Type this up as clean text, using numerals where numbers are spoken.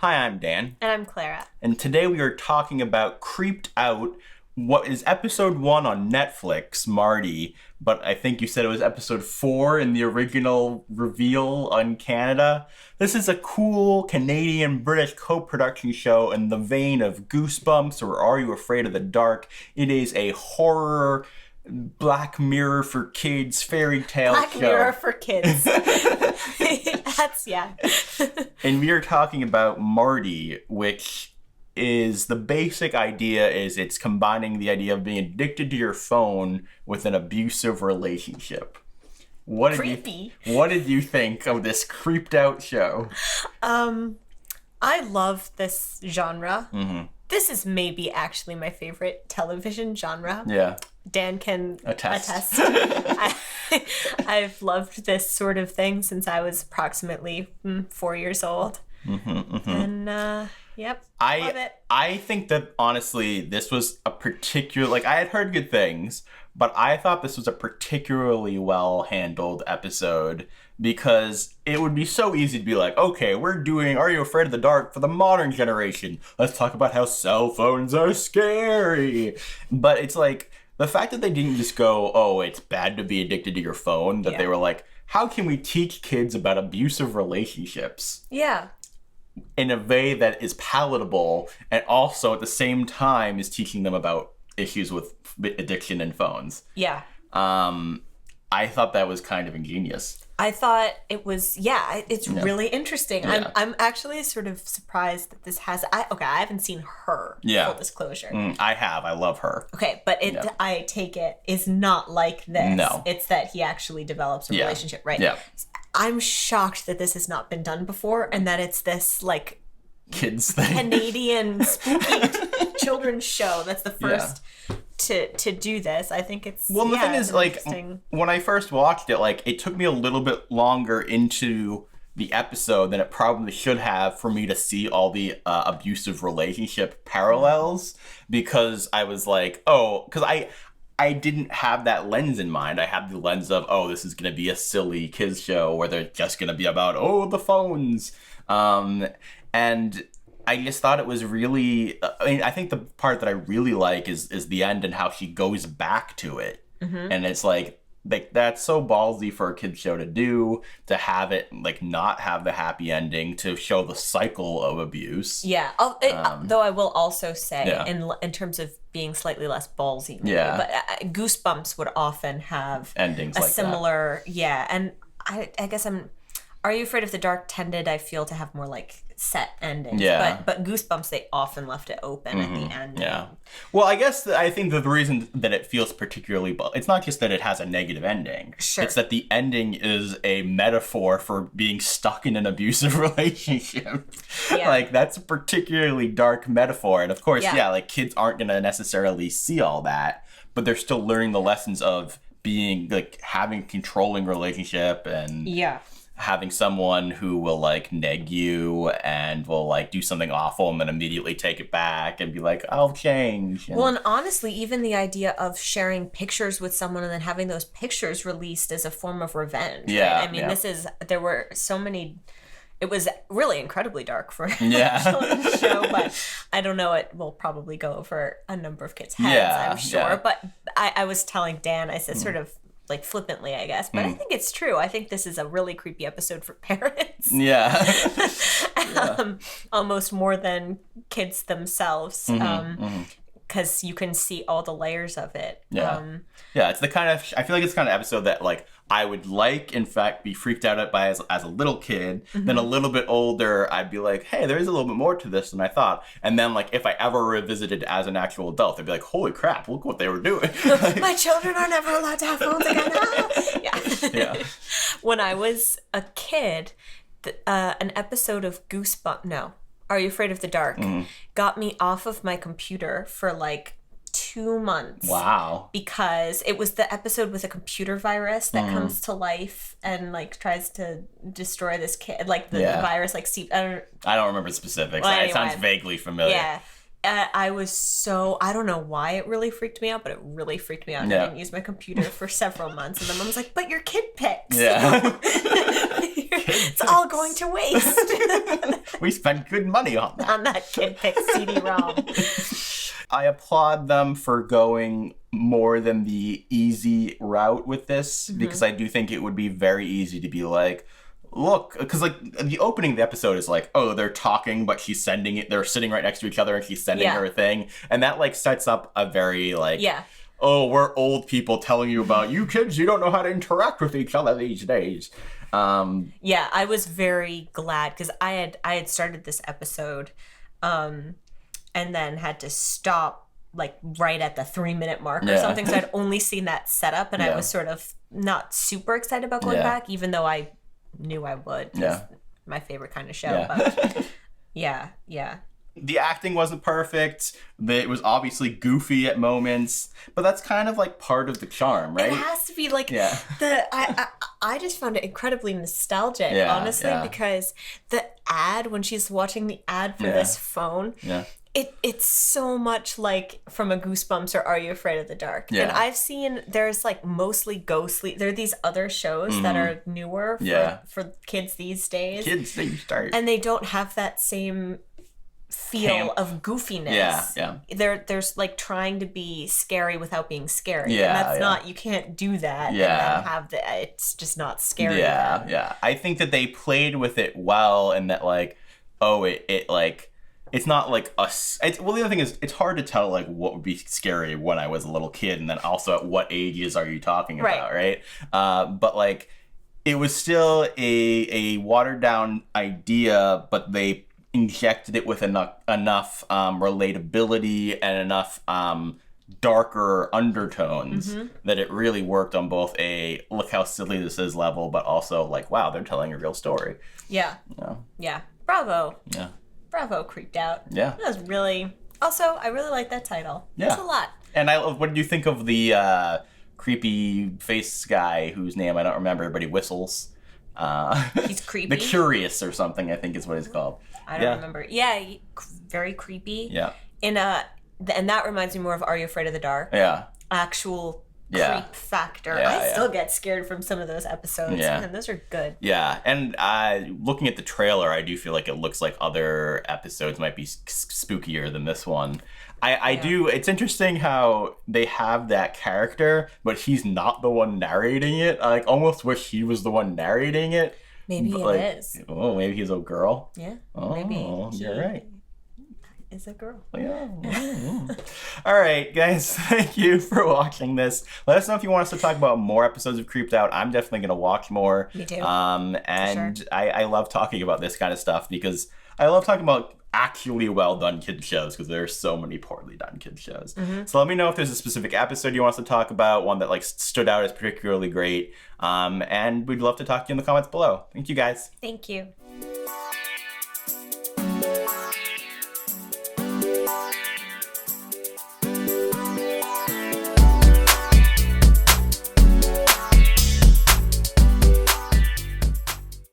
Hi, I'm Dan. And I'm Clara. And today we are talking about Creeped Out, what is episode 1 on Netflix, Marti, but I think you said it was episode 4 in the original reveal on Canada. This is a cool Canadian-British co-production show in the vein of Goosebumps or Are You Afraid of the Dark? It is a horror, Black Mirror for kids, fairy tale show. Black Mirror for kids. Yeah. And we are talking about Marti, which is the basic idea is it's combining the idea of being addicted to your phone with an abusive relationship. Creepy. What did you think of this creeped out show? I love this genre. Mm-hmm. This is maybe actually my favorite television genre. Yeah. Dan can attest. I've loved this sort of thing since I was approximately 4 years old. Mm-hmm, mm-hmm. And, yep, love it. I think that, honestly, this was a particular... Like, I had heard good things, but I thought this was a particularly well-handled episode because it would be so easy to be like, okay, we're doing Are You Afraid of the Dark for the modern generation. Let's talk about how cell phones are scary. But it's like... The fact that they didn't just go, oh, it's bad to be addicted to your phone, that they were like, how can we teach kids about abusive relationships? Yeah. In a way that is palatable and also at the same time is teaching them about issues with addiction and phones. Yeah. I thought that was kind of ingenious. I thought it was, it's really interesting. Yeah. I'm actually sort of surprised that this has, I haven't seen her, full disclosure. I have. I love her. Okay, but I take it, is not like this. No. It's that he actually develops a relationship, right? Yeah. I'm shocked that this has not been done before and that it's this, like, kids thing. Canadian spooky children's show that's the first to do this. I think it's the thing is, like, when I first watched it, like, it took me a little bit longer into the episode than it probably should have for me to see all the abusive relationship parallels, because I was like, because I didn't have that lens in mind. I had the lens of, this is going to be a silly kids show where they're just going to be about, the phones. And I just thought it was really, I think the part that I really like is the end and how she goes back to it. Mm-hmm. And it's like, that's so ballsy for a kid's show to do, to have it, like, not have the happy ending, to show the cycle of abuse. Yeah. Though I will also say, in terms of being slightly less ballsy, maybe, but Goosebumps would often have endings a like similar, and I guess Are You Afraid of the Dark tended, I feel, to have more, like, set endings. Yeah. But Goosebumps, they often left it open at the end. Yeah. Well, I think that the reason that it feels particularly... It's not just that it has a negative ending. Sure. It's that the ending is a metaphor for being stuck in an abusive relationship. Yeah. Like, that's a particularly dark metaphor. And of course, like, kids aren't going to necessarily see all that, but they're still learning the lessons of being, like, having a controlling relationship and... Yeah. Having someone who will, like, neg you and will, like, do something awful and then immediately take it back and be like, I'll change. Well, and honestly, even the idea of sharing pictures with someone and then having those pictures released as a form of revenge. Yeah. Right? I mean, there were so many... It was really incredibly dark for a children's show, but I don't know, it will probably go over a number of kids' heads, I'm sure. Yeah. But I was telling Dan, I said sort of, like, flippantly, I guess, but I think it's true. I think this is a really creepy episode for parents. Yeah. Almost more than kids themselves. Because you can see all the layers of it. Yeah. It's the kind of... I feel like it's the kind of episode that, like, I would like, in fact, be freaked out by as a little kid. Then a little bit older, I'd be like, hey, there is a little bit more to this than I thought. And then, like, if I ever revisited as an actual adult, I'd be like, holy crap, look what they were doing. My children are never allowed to have phones again. Yeah. When I was a kid, an episode of Are You Afraid of the Dark got me off of my computer for, like, 2 months. Wow. Because it was the episode with a computer virus that comes to life and, like, tries to destroy this kid. Like, the virus, like, I don't remember the specifics. It sounds vaguely familiar. Yeah. I don't know why it really freaked me out, but it really freaked me out. Yeah. I didn't use my computer for several months. And then Mom was like, but your kid pics. Yeah. It's all going to waste. We spent good money on that. On that kid pic CD-ROM. I applaud them for going more than the easy route with this, because I do think it would be very easy to be like, look, because like the opening of the episode is like, oh, they're talking, but she's sending it. They're sitting right next to each other, and she's sending her a thing, and that like sets up a very like, oh, we're old people telling you about you kids. You don't know how to interact with each other these days. I was very glad because I had started this episode, and then had to stop like right at the 3-minute mark or something. So I'd only seen that setup, and I was sort of not super excited about going back, even though I knew I would. It's my favorite kind of show. But the acting wasn't perfect. It was obviously goofy at moments, but that's kind of like part of the charm, right? It has to be like I just found it incredibly nostalgic, honestly, because the ad, when she's watching the ad for this phone, it's so much like from a Goosebumps or Are You Afraid of the Dark? And I've seen there's like mostly ghostly. There are these other shows that are newer for kids these days. And they don't have that same feel of goofiness. There's like trying to be scary without being scary. And that's not, you can't do that and then have it's just not scary. I think that they played with it well, and that like, oh, it like, it's not like us. Well, the other thing is, it's hard to tell like what would be scary when I was a little kid, and then also at what ages are you talking about, right? But like, it was still a watered down idea, but they injected it with enough relatability and enough darker undertones that it really worked on both a look how silly this is level, but also like, wow, they're telling a real story. Bravo, Creeped Out. That was really... Also, I really like that title. It's a lot. And what did you think of the creepy face guy whose name I don't remember, but he whistles? He's creepy. The Curious or something, I think is what he's called. I don't remember. Very creepy. And that reminds me more of Are You Afraid of the Dark? Actual creep factor. I still get scared from some of those episodes. And those are good. And looking at the trailer, I do feel like it looks like other episodes might be spookier than this one. I do. It's interesting how they have that character, but he's not the one narrating it. I like almost wish he was the one narrating it. Maybe but, it like, is. Oh, maybe he's a girl. Maybe. You're right. Is a girl. All right, guys. Thank you for watching this. Let us know if you want us to talk about more episodes of Creeped Out. I'm definitely going to watch more. Me too. And I love talking about this kind of stuff because I love talking about actually well done kids shows, because there are so many poorly done kids shows. So let me know if there's a specific episode you want us to talk about, one that like stood out as particularly great. And we'd love to talk to you in the comments below. Thank you, guys. Thank you.